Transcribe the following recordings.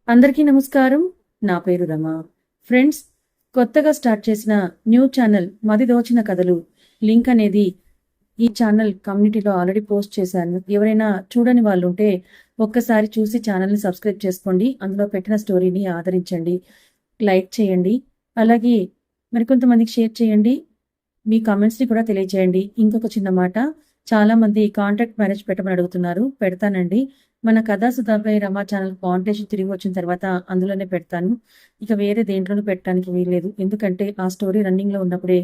అందరికీ నమస్కారం. నా పేరు రమ. ఫ్రెండ్స్, కొత్తగా స్టార్ట్ చేసిన న్యూ ఛానల్ మది దోచిన కథలు లింక్ అనేది ఈ ఛానల్ కమ్యూనిటీలో ఆల్రెడీ పోస్ట్ చేశాను. ఎవరైనా చూడని వాళ్ళు ఉంటే ఒక్కసారి చూసి ఛానల్ని సబ్స్క్రైబ్ చేసుకోండి. అందులో పెట్టిన స్టోరీని ఆదరించండి, లైక్ చేయండి, అలాగే మరికొంతమందికి షేర్ చేయండి. మీ కామెంట్స్ని కూడా తెలియజేయండి. ఇంకొక చిన్న మాట, చాలా మంది కాంట్రాక్ట్ మ్యారేజ్ పెట్టమని అడుగుతున్నారు. పెడతానండి. మన కథా సుధాపై రమా ఛానల్ కాంటెస్ట్ తిరిగి వచ్చిన తర్వాత అందులోనే పెడతాను. ఇక వేరే దేంట్లోనూ పెట్టడానికి వీల్లేదు. ఎందుకంటే ఆ స్టోరీ రన్నింగ్లో ఉన్నప్పుడే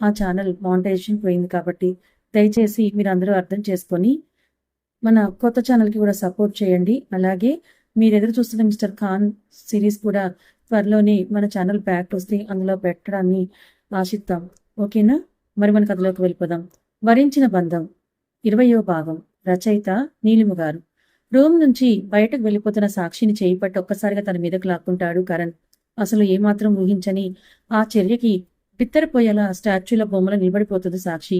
ఆ ఛానల్ మానిటైజేషన్ పోయింది. కాబట్టి దయచేసి మీరు అందరూ అర్థం చేసుకొని మన కొత్త ఛానల్కి కూడా సపోర్ట్ చేయండి. అలాగే మీరు ఎదురు చూస్తున్న మిస్టర్ ఖాన్ సిరీస్ కూడా త్వరలోనే మన ఛానల్ బ్యాక్ వస్తే అందులో పెట్టడాన్ని ఆశిద్దాం. ఓకేనా? మరి మన కథలోకి వెళ్ళిపోదాం. వరించిన బంధం 20వ భాగం. రచయిత నీలిమ గారు. రూమ్ నుంచి బయటకు వెళ్ళిపోతున్న సాక్షిని చేయి పట్టి ఒక్కసారిగా తన మీదకు లాక్కుంటాడు కరణ్. అసలు ఏమాత్రం ఊహించని ఆ చర్యకి బిత్తరపోయేలా స్టాచ్యూల బొమ్మల నిలబడిపోతుంది సాక్షి.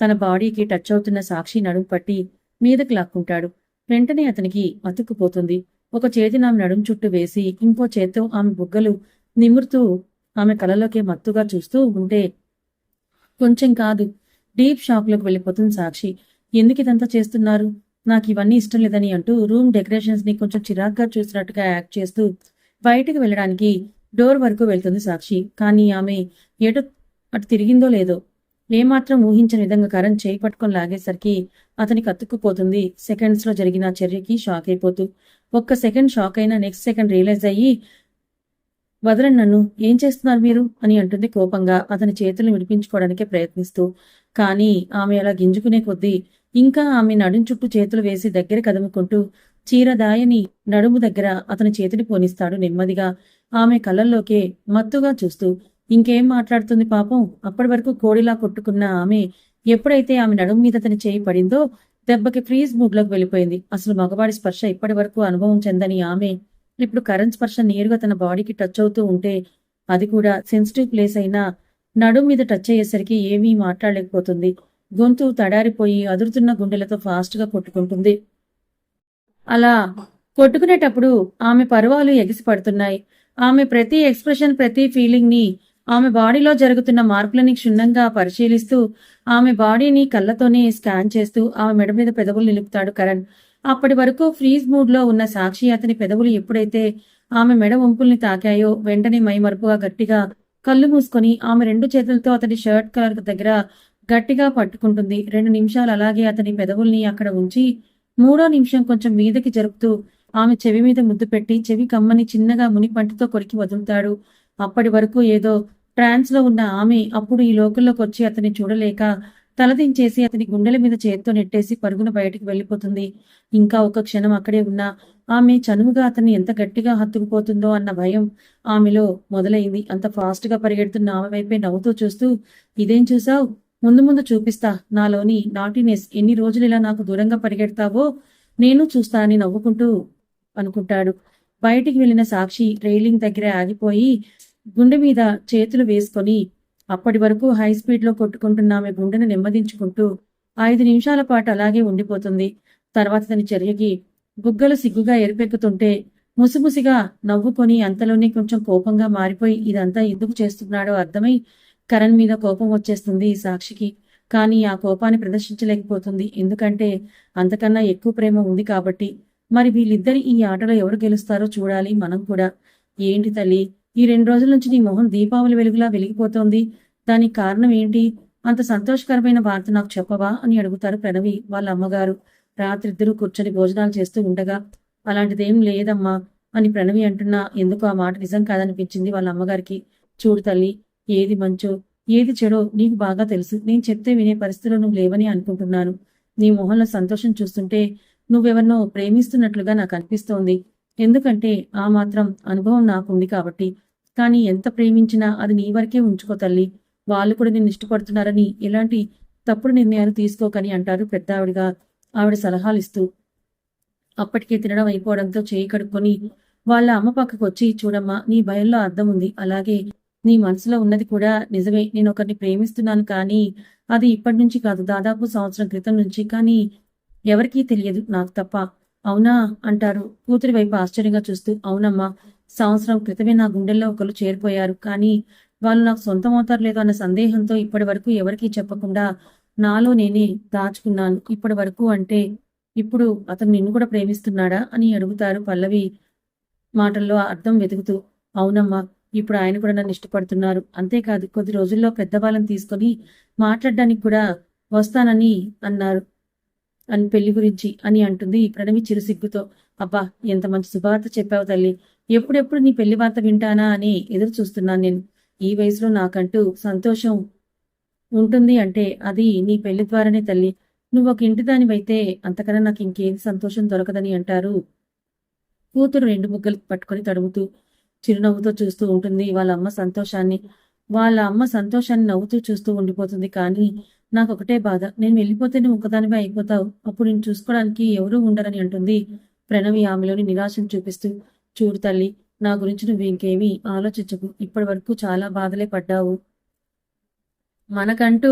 తన బాడీకి టచ్ అవుతున్న సాక్షి నడుము పట్టి మీదకు లాక్కుంటాడు. వెంటనే అతనికి అతుక్కుపోతుంది. ఒక చేతి ఆమె నడుము చుట్టూ వేసి ఇంకో చేత్తో ఆమె బుగ్గలు నిమురుతూ ఆమె కళ్ళలోకే మత్తుగా చూస్తూ ఉంటే కొంచెం కాదు, డీప్ షాక్లోకి వెళ్ళిపోతుంది సాక్షి. ఎందుకు ఇదంతా చేస్తున్నారు? నాకు ఇవన్నీ ఇష్టం లేదని అంటూ రూమ్ డెకరేషన్స్ ని కొంచెం చిరాగ్గా చూసినట్టుగా యాక్ట్ చేస్తూ బయటకు వెళ్ళడానికి డోర్ వరకు వెళ్తుంది సాక్షి. కానీ ఆమె అటు తిరిగిందో లేదో ఏమాత్రం ఊహించని విధంగా కరణ్ చేయి పట్టుకొని లాగేసరికి అతనికి అతుక్కుపోతుంది. సెకండ్స్ లో జరిగిన చర్యకి షాక్ అయిపోతూ ఒక్క సెకండ్ షాక్ అయినా నెక్స్ట్ సెకండ్ రియలైజ్ అయ్యి, వదలండి నన్ను, ఏం చేస్తున్నారు మీరు అని అంటుంది కోపంగా అతని చేతులను విడిపించుకోవడానికే ప్రయత్నిస్తూ. కానీ ఆమె అలా గింజుకునే కొద్దీ ఇంకా ఆమె నడుం చుట్టూ చేతులు వేసి దగ్గర కదుముకుంటూ చీరదాయని నడుము దగ్గర అతని చేతిని పోనిస్తాడు నెమ్మదిగా, ఆమె కళ్ళల్లోకే మత్తుగా చూస్తూ. ఇంకేం మాట్లాడుతుంది పాపం? అప్పటి వరకు కోడిలా కొట్టుకున్న ఆమె ఎప్పుడైతే ఆమె నడుము మీద అతని చేయి పడిందో దెబ్బకి ఫ్రీజ్ మూడ్లోకి వెళ్ళిపోయింది. అసలు మగవాడి స్పర్శ ఇప్పటి వరకు అనుభవం చెందని ఆమె ఇప్పుడు కరెంట్ స్పర్శ నేరుగా తన బాడీకి టచ్ అవుతూ ఉంటే, అది కూడా సెన్సిటివ్ ప్లేస్ అయినా నడుము మీద టచ్ అయ్యేసరికి ఏమీ మాట్లాడలేకపోతుంది. గొంతు తడారిపోయి అదురుతున్న గుండెలతో ఫాస్ట్ గా కొట్టుకుంటుంది. అలా కొట్టుకునేటప్పుడు ఆమె పరువాలు ఎగిసి పడుతున్నాయి. ఆమె ప్రతి ఎక్స్ప్రెషన్, ప్రతి ఫీలింగ్ ని, ఆమె బాడీలో జరుగుతున్న మార్పులని క్షుణ్ణంగా పరిశీలిస్తూ ఆమె బాడీని కళ్ళతోనే స్కాన్ చేస్తూ ఆమె మెడ మీద పెదవులు నిలుపుతాడు కరణ్. అప్పటి వరకు ఫ్రీజ్ మూడ్ లో ఉన్న సాక్షి అతని పెదవులు ఎప్పుడైతే ఆమె మెడ వంపుల్ని తాకాయో వెంటనే మైమరుపుగా గట్టిగా కళ్ళు మూసుకొని ఆమె రెండు చేతులతో అతని షర్ట్ కలర్ దగ్గర గట్టిగా పట్టుకుంటుంది. 2 నిమిషాలు అలాగే అతని పెదవుల్ని అక్కడ ఉంచి 3వ నిమిషం కొంచెం మీదకి జరుపుతూ ఆమె చెవి మీద ముద్దు పెట్టి చెవి కమ్మని చిన్నగా మునిపంటితో కొరికి వదులుతాడు. అప్పటి వరకు ఏదో ట్రాన్స్ లో ఉన్న ఆమె అప్పుడు ఈ లోకంలోకి వచ్చి అతన్ని చూడలేక తలదించేసి అతని గుండెల మీద చేత్తో నెట్టేసి పరుగున బయటికి వెళ్ళిపోతుంది. ఇంకా ఒక క్షణం అక్కడే ఉన్న ఆమె చనువుగా అతన్ని ఎంత గట్టిగా హత్తుకుపోతుందో అన్న భయం ఆమెలో మొదలైంది. అంత ఫాస్ట్ గా పరిగెడుతున్న ఆమె వైపే నవ్వుతూ చూస్తూ, ఇదేం చూసావు? ముందు ముందు చూపిస్తా నాలోని నాటినెస్. ఎన్ని రోజులు ఇలా నాకు దూరంగా పరిగెడతావో నేను చూస్తా అని నవ్వుకుంటూ అనుకుంటాడు. బయటికి వెళ్లిన సాక్షి రైలింగ్ దగ్గర ఆగిపోయి గుండె మీద చేతులు వేసుకొని అప్పటి వరకు హై స్పీడ్ లో కొట్టుకుంటున్న ఆమె గుండెను నెమ్మదించుకుంటూ 5 నిమిషాల పాటు అలాగే ఉండిపోతుంది. తర్వాత తన చర్యకి బుగ్గలు సిగ్గుగా ఎరిపెక్కుతుంటే ముసిముసిగా నవ్వుకొని అంతలోనే కొంచెం కోపంగా మారిపోయి ఇదంతా ఎందుకు చేస్తున్నాడో అర్థమై కరణ్ మీద కోపం వచ్చేస్తుంది సాక్షికి. కానీ ఆ కోపాన్ని ప్రదర్శించలేకపోతుంది. ఎందుకంటే అంతకన్నా ఎక్కువ ప్రేమ ఉంది కాబట్టి. మరి వీళ్ళిద్దరి ఈ ఆటలో ఎవరు గెలుస్తారో చూడాలి మనం కూడా. ఏంటి తల్లి, ఈ 2 రోజుల నుంచి నీ మొహం దీపావళి వెలుగులా వెలిగిపోతోంది. దానికి కారణం ఏంటి? అంత సంతోషకరమైన వార్త నాకు చెప్పవా అని అడుగుతారు ప్రణవి వాళ్ళ అమ్మగారు. రాత్రి ఇద్దరు కూర్చొని భోజనాలు చేస్తూ ఉండగా. అలాంటిదేం లేదమ్మా అని ప్రణవి అంటున్నా ఎందుకు ఆ మాట నిజం కాదనిపించింది వాళ్ళ అమ్మగారికి. చూడు తల్లి, ఏది మంచో ఏది చెడో నీకు బాగా తెలుసు. నేను చెప్తే వినే పరిస్థితిలో నువ్వు లేవని అనుకుంటున్నాను. నీ మొహంలో సంతోషం చూస్తుంటే నువ్వెవరినో ప్రేమిస్తున్నట్లుగా నాకు అనిపిస్తోంది. ఎందుకంటే ఆ మాత్రం అనుభవం నాకుంది కాబట్టి. కానీ ఎంత ప్రేమించినా అది నీ వరకే ఉంచుకో తల్లి. వాళ్ళు కూడా నిన్ను ఇష్టపడుతున్నారని ఎలాంటి తప్పుడు నిర్ణయాలు తీసుకోకని అంటారు పెద్ద ఆవిడ సలహాలు ఇస్తూ. అప్పటికే తినడం అయిపోవడంతో చేయి కడుక్కొని వాళ్ళ అమ్మ పక్కకు వచ్చి, చూడమ్మా, నీ భయంలో అర్థం ఉంది. అలాగే నీ మనసులో ఉన్నది కూడా నిజమే. నేను ఒకరిని ప్రేమిస్తున్నాను, కానీ అది ఇప్పటి నుంచి కాదు, దాదాపు సంవత్సరం క్రితం నుంచి. కానీ ఎవరికీ తెలియదు, నాకు తప్ప. అవునా అంటారు కూతురి వైపు ఆశ్చర్యంగా చూస్తూ. అవునమ్మా, సంవత్సరం క్రితమే నా గుండెల్లో ఒకరు చేరిపోయారు. కానీ వాళ్ళు నాకు సొంతం అవుతారు లేదో అన్న సందేహంతో ఇప్పటి వరకు ఎవరికీ చెప్పకుండా నాలో నేనే దాచుకున్నాను. ఇప్పటి వరకు అంటే ఇప్పుడు అతను నిన్ను కూడా ప్రేమిస్తున్నాడా అని అడుగుతారు పల్లవి మాటల్లో అర్థం వెతుకుతూ. అవునమ్మా, ఇప్పుడు ఆయన కూడా నన్ను ఇష్టపడుతున్నారు. అంతేకాదు కొద్ది రోజుల్లో పెద్దవాళ్ళని తీసుకొని మాట్లాడడానికి కూడా వస్తానని అన్నారు అని పెళ్లి గురించి అని అంటుంది ప్రణవి చిరుసిగ్గుతో. అబ్బా, ఎంత మంచి శుభవార్త చెప్పావు తల్లి. ఎప్పుడెప్పుడు నీ పెళ్లి వార్త వింటానా అని ఎదురు చూస్తున్నాను నేను. ఈ వయసులో నాకంటూ సంతోషం ఉంటుంది అంటే అది నీ పెళ్లి ద్వారానే తల్లి. నువ్వు ఒక ఇంటి దానివైతే అంతకన్నా నాకు ఇంకేం సంతోషం దొరకదని అంటారు కూతురు రెండు ముక్కలు పట్టుకొని తడుముతూ. చిరునవ్వుతో చూస్తూ ఉంటుంది వాళ్ళ అమ్మ సంతోషాన్ని. వాళ్ళ అమ్మ సంతోషాన్ని నవ్వుతూ చూస్తూ ఉండిపోతుంది. కానీ నాకొకటే బాధ, నేను వెళ్ళిపోతే నువ్వు ఒకదానివే అయిపోతావు. అప్పుడు నేను చూసుకోవడానికి ఎవరూ ఉండరని అంటుంది ప్రణవి ఆమెలోని నిరాశను చూపిస్తూ. చూడు తల్లి, నా గురించి నువ్వు ఇంకేమీ ఆలోచించకు. ఇప్పటి వరకు చాలా బాధలే పడ్డావు. మనకంటూ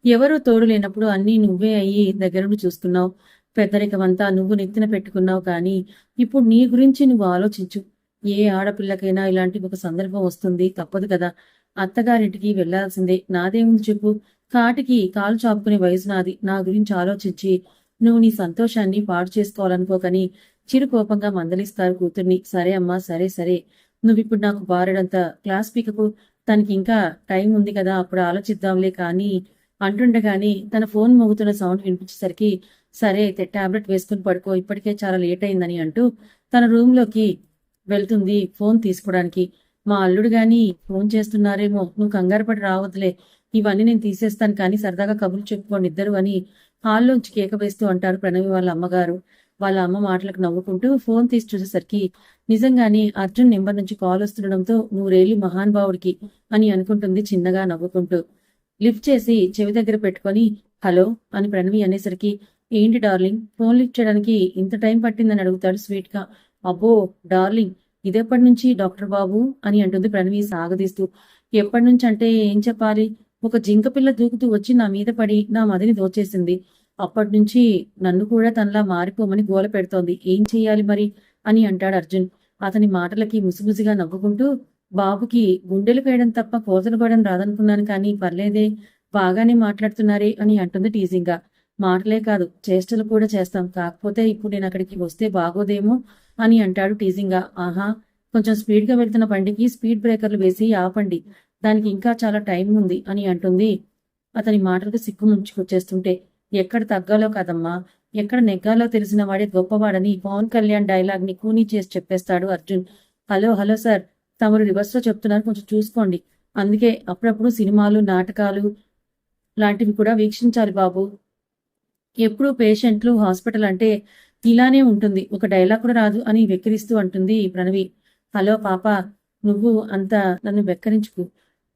ఎవరూ తోడు లేనప్పుడు అన్నీ నువ్వే అయ్యి దగ్గరుండి చూసుకున్నావు. పెద్దరికమంతా నువ్వు నెత్తిన పెట్టుకున్నావు. కానీ ఇప్పుడు నీ గురించి నువ్వు ఆలోచించు. ఏ ఆడపిల్లకైనా ఇలాంటి ఒక సందర్భం వస్తుంది, తప్పదు కదా. అత్తగారింటికి వెళ్లాల్సిందే. నాదేముంది చెప్పు. కాటికి కాలు చాపుకునే వయసు నాది. నా గురించి ఆలోచించి నువ్వు నీ సంతోషాన్ని పాడు చేసుకోవాలనుకోకని చిరు కోపంగా మందలిస్తారు కూతుర్ని. సరే అమ్మా, సరే సరే, నువ్విప్పుడు నాకు బారెడంత క్లాస్ పీకకు. తనకి ఇంకా టైం ఉంది కదా, అప్పుడు ఆలోచిద్దాంలే కానీ అంటుండగాని తన ఫోన్ మోగుతున్న సౌండ్ వినిపించేసరికి సరే అయితే టాబ్లెట్ వేసుకుని పడుకో, ఇప్పటికే చాలా లేట్ అయిందని అంటూ తన రూమ్లోకి వెళ్తుంది ఫోన్ తీసుకోవడానికి. మా అల్లుడు గాని ఫోన్ చేస్తున్నారేమో, నువ్వు కంగారు పడి రావద్దులే, ఇవన్నీ నేను తీసేస్తాను కానీ సరదాగా కబుర్లు చెప్పుకోండి ఇద్దరు అని హాల్లోంచి కేక వేస్తూ అంటారు ప్రణవి వాళ్ళ అమ్మగారు. వాళ్ళ అమ్మ మాటలకు నవ్వుకుంటూ ఫోన్ తీసి చూసేసరికి నిజంగానే అర్జున్ నెంబర్ నుంచి కాల్ వస్తుండడంతో నూరేళ్లు మహానుభావుడికి అని అనుకుంటుంది చిన్నగా నవ్వుకుంటూ. లిఫ్ట్ చేసి చెవి దగ్గర పెట్టుకొని హలో అని ప్రణవి అనేసరికి ఏంటి డార్లింగ్, ఫోన్ లిఫ్ట్ చేయడానికి ఇంత టైం పట్టిందని అడుగుతాడు స్వీట్ గా. అబ్బో డార్లింగ్, ఇదెప్పటి నుంచి డాక్టర్ బాబు అని అంటుంది ప్రణవి సాగదీస్తూ. ఎప్పటి నుంచి అంటే ఏం చెప్పాలి, ఒక జింక పిల్ల దూకుతూ వచ్చి నా మీద పడి నా మదిని దోచేసింది. అప్పటి నుంచి నన్ను కూడా తనలా మారిపోమని గోల పెడుతోంది. ఏం చెయ్యాలి మరి అని అంటాడు అర్జున్. అతని మాటలకి ముసిముసిగా నవ్వుకుంటూ బాబుకి గుండెలు పేయడం తప్ప కోతలు పడడం రాదనుకున్నాను కానీ పర్లేదే, బాగానే మాట్లాడుతున్నారే అని అంటుంది టీజింగ్ గా. మాటలే కాదు చేష్టలు కూడా చేస్తాం, కాకపోతే ఇప్పుడు నేను అక్కడికి వస్తే బాగోదేమో అని అంటాడు టీజింగ్ గా. ఆహా, కొంచెం స్పీడ్ గా వెళ్తున్న బండికి స్పీడ్ బ్రేకర్లు వేసి ఆపండి, దానికి ఇంకా చాలా టైం ఉంది అని అంటుంది అతని మాటలకు సిగ్గు ముంచుకొచ్చేస్తుంటే. ఎక్కడ తగ్గాలో కదమ్మా, ఎక్కడ నెగ్గాలో తెలిసిన వాడే గొప్పవాడని పవన్ కళ్యాణ్ డైలాగ్ ని కూనీ చేసి చెప్పేస్తాడు అర్జున్. హలో హలో సార్, తమరు రివర్స్ లో చెప్తున్నారు, కొంచెం చూసుకోండి. అందుకే అప్పుడప్పుడు సినిమాలు నాటకాలు లాంటివి కూడా వీక్షించాలి బాబు. ఎప్పుడు పేషెంట్లు హాస్పిటల్ అంటే ఇలానే ఉంటుంది, ఒక డైలాగ్ కూడా రాదు అని వెక్కిరిస్తూ అంటుంది ప్రణవి. హలో పాప, నువ్వు అంత నన్ను వెక్కరించుకు.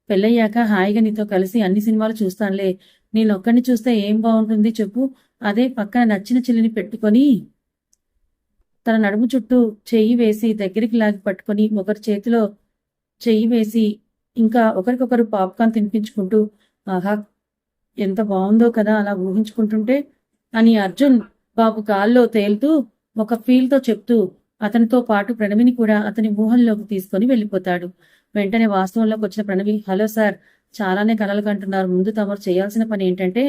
పెళ్ళయ్యాక హాయిగా నీతో కలిసి అన్ని సినిమాలు చూస్తానులే. నేనొక్కడిని చూస్తే ఏం బాగుంటుంది చెప్పు. అదే పక్కన నచ్చిన చెల్లిని పెట్టుకొని తన నడుము చుట్టూ చెయ్యి వేసి దగ్గరికి లాగి పట్టుకొని ఒకరి చేతిలో చెయ్యి వేసి ఇంకా ఒకరికొకరు పాప్కార్న్ తినిపించుకుంటూ ఆహా ఎంత బాగుందో కదా అలా ఊహించుకుంటుంటే అని అర్జున్ బాబు గాల్లో తేలుతూ ఒక ఫీల్తో చెప్తూ అతనితో పాటు ప్రణవిని కూడా అతని ఊహల్లోకి తీసుకొని వెళ్ళిపోతాడు. వెంటనే వాస్తవంలోకి వచ్చిన ప్రణవి, హలో సార్, చాలానే కలలు కంటున్నారు. ముందు తమరు చేయాల్సిన పని ఏంటంటే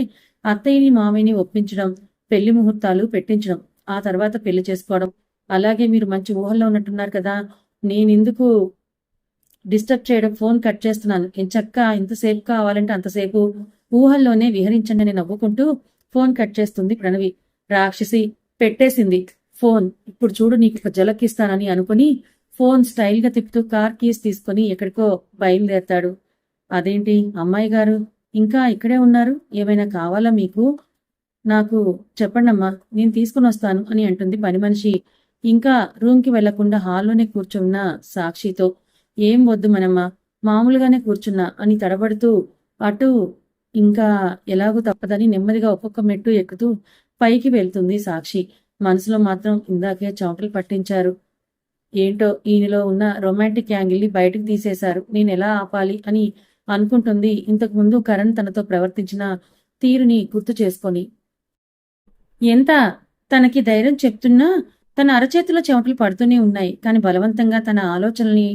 అత్తయ్యని మామయ్యని ఒప్పించడం, పెళ్లి ముహూర్తాలు పెట్టించడం, ఆ తర్వాత పెళ్లి చేసుకోవడం. అలాగే మీరు మంచి ఊహల్లో ఉన్నట్టున్నారు కదా, నేనెందుకు డిస్టర్బ్ చేయడం, ఫోన్ కట్ చేస్తున్నాను. ఎంచక్కా ఎంతసేపు కావాలంటే అంతసేపు ఊహల్లోనే విహరించండి అని నవ్వుకుంటూ ఫోన్ కట్ చేస్తుంది ప్రణవి. రాక్షసి, పెట్టేసింది ఫోన్. ఇప్పుడు చూడు నీకు ఒక జలకిస్తానని అనుకుని ఫోన్ స్టైల్ గా తిప్పుతూ కార్ కీస్ తీసుకుని ఎక్కడికో బయలుదేరతాడు. అదేంటి అమ్మాయి గారు ఇంకా ఇక్కడే ఉన్నారు, ఏమైనా కావాలా మీకు? నాకు చెప్పండమ్మా, నేను తీసుకుని వస్తాను అని అంటుంది పని మనిషి ఇంకా రూమ్కి వెళ్లకుండా హాల్లోనే కూర్చున్న సాక్షితో. ఏం వద్దు మనమ్మ, మామూలుగానే కూర్చున్నా అని తడబడుతూ అటు ఇంకా ఎలాగూ తప్పదని నెమ్మదిగా ఒక్కొక్క మెట్టు ఎక్కుతూ పైకి వెళ్తుంది సాక్షి. మనసులో మాత్రం ఇందాకే చౌటలు పట్టించారు, ఏంటో ఈయనలో ఉన్న రొమాంటిక్ యాంగిల్ని బయటకు తీసేశారు, నేను ఎలా ఆపాలి అని అనుకుంటుంది ఇంతకు ముందు కరణ్ తనతో ప్రవర్తించిన తీరుని గుర్తు చేసుకొని. ఎంత తనకి ధైర్యం చెప్తున్నా తన అరచేతిలో చెమటలు పడుతూనే ఉన్నాయి. కాని బలవంతంగా తన ఆలోచనల్ని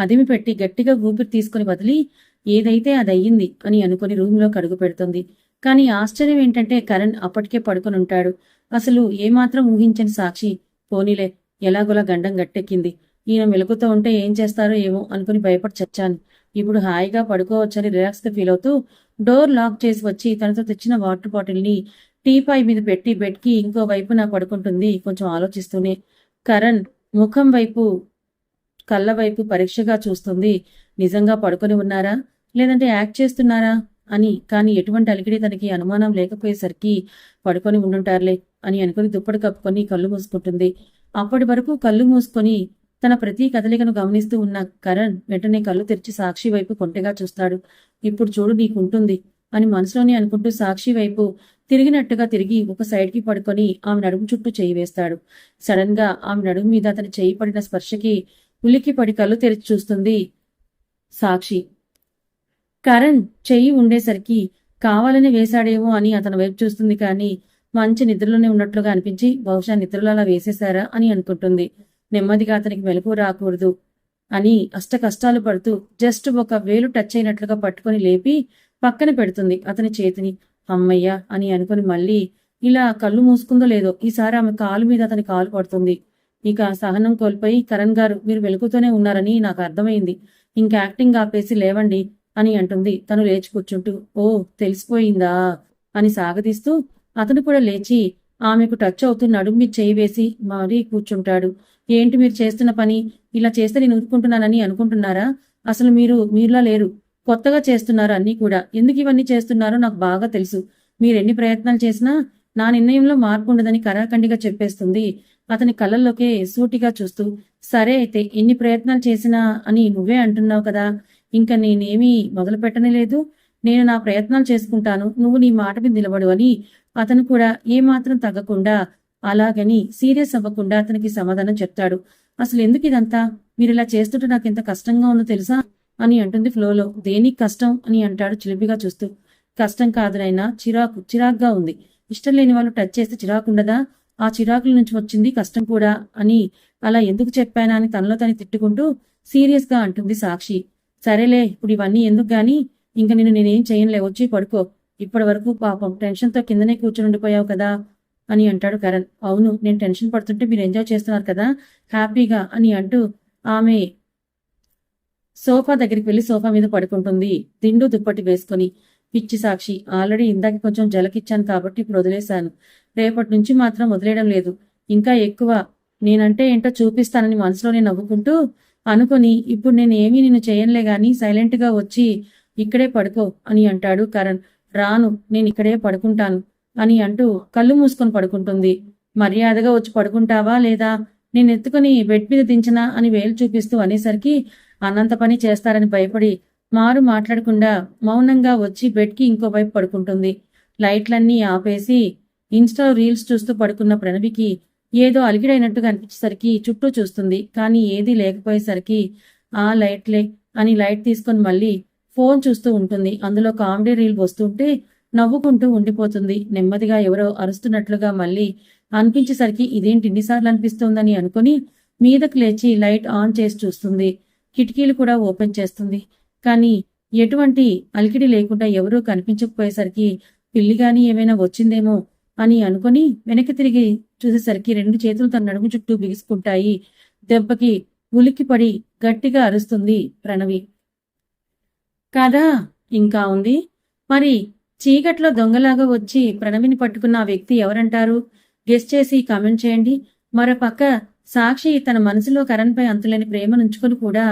అదిమి పెట్టి గట్టిగా ఊపిరి తీసుకుని వదిలి ఏదైతే అదయ్యింది అని అనుకుని రూంలోకి అడుగు పెడుతుంది. కాని ఆశ్చర్యం ఏంటంటే కరణ్ అప్పటికే పడుకొని ఉంటాడు. అసలు ఏమాత్రం ఊహించని సాక్షి పోనీలే ఎలాగోలా గండం గట్టెక్కింది. ఈయన మెలకుతో ఉంటే ఏం చేస్తారో ఏమో అనుకుని భయపడి చచ్చాను. ఇప్పుడు హాయిగా పడుకోవచ్చని రిలాక్స్ గా ఫీల్ అవుతూ డోర్ లాక్ చేసి వచ్చి తనతో తెచ్చిన వాటర్ బాటిల్ ని టీపాయ్ మీద పెట్టి బెడ్ కి ఇంకో వైపు నా పడుకుంటుంది కొంచెం ఆలోచిస్తూనే. కరణ్ ముఖం వైపు కళ్ళ వైపు పరీక్షగా చూస్తుంది. నిజంగా పడుకొని ఉన్నారా లేదంటే యాక్ట్ చేస్తున్నారా అని. కాని ఎటువంటి అలికిడి తనకి అనుమానం లేకపోయేసరికి పడుకొని ఉండుంటారులే అని అనుకుని దుప్పటి కప్పుకొని కళ్ళు మూసుకుంటుంది. అప్పటి వరకు కళ్ళు మూసుకొని తన ప్రతి కదలికను గమనిస్తూ ఉన్న కరణ్ వెంటనే కళ్ళు తెరిచి సాక్షి వైపు కొంటెగా చూస్తాడు. ఇప్పుడు చూడు నీకుంటుంది అని మనసులోనే అనుకుంటూ సాక్షి వైపు తిరిగినట్టుగా తిరిగి ఒక సైడ్ కి పడుకొని ఆమె నడుము చుట్టూ చేయి వేస్తాడు. సడన్ గా ఆమె నడుము మీద అతని చేయి పడిన స్పర్శకి ఉలిక్కి పడి కళ్ళు తెరిచి చూస్తుంది సాక్షి. కరణ్ చెయ్యి ఉండేసరికి కావాలని వేశాడేమో అని అతని వైపు చూస్తుంది. కానీ మంచి నిద్రలోనే ఉన్నట్లుగా అనిపించి బహుశా నిద్రలో అలా వేసేశారా అని అనుకుంటుంది. నెమ్మదిగా అతనికి మెలకు రాకూడదు అని అష్ట కష్టాలు పడుతూ జస్ట్ ఒక వేలు టచ్ అయినట్లుగా పట్టుకొని లేపి పక్కన పెడుతుంది అతని చేతిని. అమ్మయ్య అని అనుకుని మళ్ళీ ఇలా కళ్ళు మూసుకుందో లేదో ఈసారి ఆమె కాలు మీద అతని కాలు పడుతుంది. ఇక సహనం కోల్పోయి కరణ్ గారు మీరు వెలుగుతూనే ఉన్నారని నాకు అర్థమైంది. ఇంక యాక్టింగ్ ఆపేసి లేవండి అని అంటుంది తను లేచి కూర్చుంటూ. ఓ తెలిసిపోయిందా అని సాగదీస్తూ అతను కూడా లేచి ఆమెకు టచ్ అవుతూ నడుమి చేయి వేసి మరీ కూర్చుంటాడు. ఏంటి మీరు చేస్తున్న పని? ఇలా చేస్తే నేను ఊరుకుంటున్నానని అనుకుంటున్నారా? అసలు మీరులా లేరు, కొత్తగా చేస్తున్నారు అన్నీ కూడా. ఎందుకు ఇవన్నీ చేస్తున్నారో నాకు బాగా తెలుసు. మీరెన్ని ప్రయత్నాలు చేసినా నా నిర్ణయంలో మార్పు ఉండదని కరాఖండిగా చెప్పేస్తుంది అతని కళ్ళల్లోకే సూటిగా చూస్తూ. సరే అయితే ఎన్ని ప్రయత్నాలు చేసినా అని నువ్వే అంటున్నావు కదా, ఇంకా నేనేమీ మొదలు పెట్టనే లేదు. నేను నా ప్రయత్నాలు చేసుకుంటాను, నువ్వు నీ మాట మీద నిలబడు అని అతను కూడా ఏమాత్రం తగ్గకుండా అలాగని సీరియస్ అవ్వకుండా అతనికి సమాధానం చెప్తాడు. అసలు ఎందుకు ఇదంతా? మీరిలా చేస్తుంటే నాకు ఎంత కష్టంగా ఉందో తెలుసా అని అంటుంది ఫ్లోలో. దేనికి కష్టం అని అంటాడు చిలిపిగా చూస్తూ. కష్టం కాదునైనా చిరాగ్గా ఉంది. ఇష్టం లేని వాళ్ళు టచ్ చేస్తే చిరాకుండదా? ఆ చిరాకుల నుంచి వచ్చింది కష్టం కూడా అని అలా ఎందుకు చెప్పానా అని తనలో తను తిట్టుకుంటూ సీరియస్ గా అంటుంది సాక్షి. సరేలే ఇప్పుడు ఇవన్నీ ఎందుకు గాని, ఇంక నేనేం చేయనులే, వచ్చి పడుకో. ఇప్పటి వరకు పాపం టెన్షన్తో కిందనే కూర్చొని ఉండిపోయావు కదా అని అంటాడు కరణ్. అవును, నేను టెన్షన్ పడుతుంటే మీరు ఎంజాయ్ చేస్తున్నారు కదా హ్యాపీగా అని అంటూ ఆమె సోఫా దగ్గరికి వెళ్లి సోఫా మీద పడుకుంటుంది దిండు దుప్పటి వేసుకుని. పిచ్చి సాక్షి, ఆల్రెడీ ఇందాక కొంచెం జలకిచ్చాను కాబట్టి ఇప్పుడు వదిలేశాను. రేపటి నుంచి మాత్రం వదిలేయడం లేదు. ఇంకా ఎక్కువ నేనంటే ఏంటో చూపిస్తానని మనసులోనే నవ్వుకుంటూ అనుకుని ఇప్పుడు నేనేమీ నిన్ను చేయనులే గాని సైలెంట్ గా వచ్చి ఇక్కడే పడుకో అని అంటాడు కరణ్. రాను, నేను ఇక్కడే పడుకుంటాను అని అంటూ కళ్ళు మూసుకొని పడుకుంటుంది. మర్యాదగా వచ్చి పడుకుంటావా లేదా నేను ఎత్తుకుని బెడ్ మీద దించనా అని వేలు చూపిస్తూ అనేసరికి అన్నంత పని చేస్తారని భయపడి మారు మాట్లాడకుండా మౌనంగా వచ్చి బెడ్ కి ఇంకో వైపు పడుకుంటుంది. లైట్లన్నీ ఆపేసి ఇన్స్టాలో రీల్స్ చూస్తూ పడుకున్న ప్రణవికి ఏదో అలిగిడైనట్టుగా అనిపించేసరికి చుట్టూ చూస్తుంది. కానీ ఏదీ లేకపోయేసరికి ఆ లైట్లే అని లైట్ తీసుకొని మళ్ళీ ఫోన్ చూస్తూ ఉంటుంది. అందులో కామెడీ రీల్ వస్తుంటే నవ్వుకుంటూ ఉండిపోతుంది. నెమ్మదిగా ఎవరో అరుస్తున్నట్లుగా మళ్ళీ అనిపించేసరికి ఇదేంటి ఇన్నిసార్లు అనిపిస్తోందని అనుకుని మీదకు లేచి లైట్ ఆన్ చేసి చూస్తుంది. కిటికీలు కూడా ఓపెన్ చేస్తుంది. కానీ ఎటువంటి అలికిడి లేకుండా ఎవరూ కనిపించకపోయేసరికి పిల్లిగాని ఏమైనా వచ్చిందేమో అని అనుకుని వెనక్కి తిరిగి చూసేసరికి 2 చేతులు తన నడుము చుట్టూ బిగుసుకుంటాయి. దెబ్బకి ఉలిక్కిపడి గట్టిగా అరుస్తుంది ప్రణవి. కాదా ఇంకా ఉంది. మరి చీకట్లో దొంగలాగా వచ్చి ప్రణవిని పట్టుకున్న ఆ వ్యక్తి ఎవరంటారు? గెస్ చేసి కామెంట్ చేయండి. మరోపక్క సాక్షి తన మనసులో కరణ్ పై అంతులేని ప్రేమనుంచుకుని కూడా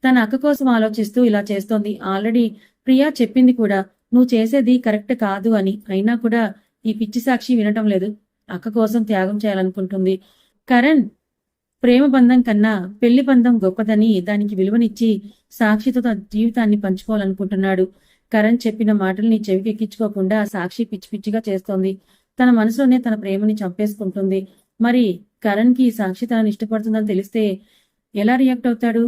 తన అక్క కోసం ఆలోచిస్తూ ఇలా చేస్తోంది. ఆల్రెడీ ప్రియా చెప్పింది కూడా నువ్వు చేసేది కరెక్ట్ కాదు అని. అయినా కూడా ఈ పిచ్చి సాక్షి వినటం లేదు. అక్క కోసం త్యాగం చేయాలనుకుంటుంది. కరణ్ ప్రేమ బంధం కన్నా పెళ్లి బంధం గొప్పదని దానికి విలువనిచ్చి సాక్షితో తన జీవితాన్ని పంచుకోవాలనుకుంటున్నాడు. కరణ్ చెప్పిన మాటల్ని చెవికెక్కించుకోకుండా సాక్షి పిచ్చి పిచ్చిగా చేస్తోంది. తన మనసులోనే తన ప్రేమని చంపేసుకుంటుంది. మరి కరణ్ కి సాక్షి తనని ఇష్టపడుతుందని తెలిస్తే ఎలా రియాక్ట్ అవుతాడు?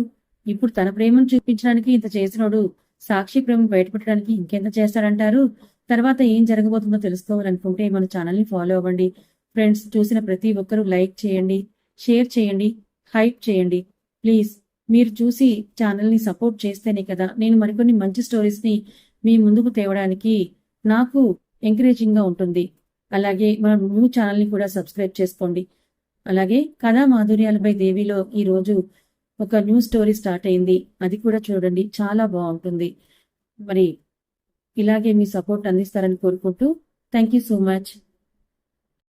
ఇప్పుడు తన ప్రేమను చూపించడానికి ఇంత చేసినోడు సాక్షి ప్రేమను బయటపెట్టడానికి ఇంకెంత చేస్తాడంటారు? తర్వాత ఏం జరగబోతుందో తెలుసుకోవాలనుకుంటే మన ఛానల్ని ఫాలో అవ్వండి ఫ్రెండ్స్. చూసిన ప్రతి ఒక్కరూ లైక్ చేయండి, షేర్ చేయండి, హైప్ చేయండి. ప్లీజ్ మీరు చూసి ఛానల్ని సపోర్ట్ చేస్తేనే కదా నేను మరికొన్ని మంచి స్టోరీస్ని మీ ముందుకు తేవడానికి నాకు ఎంకరేజింగ్గా ఉంటుంది. అలాగే మన న్యూ ఛానల్ని కూడా సబ్స్క్రైబ్ చేసుకోండి. అలాగే కథా మాధుర్యాలపై దేవిలో ఈరోజు ఒక న్యూ స్టోరీ స్టార్ట్ అయింది. అది కూడా చూడండి, చాలా బాగుంటుంది. మరి ఇలాగే మీ సపోర్ట్ అందిస్తారని కోరుకుంటూ థ్యాంక్ యూ సో మచ్.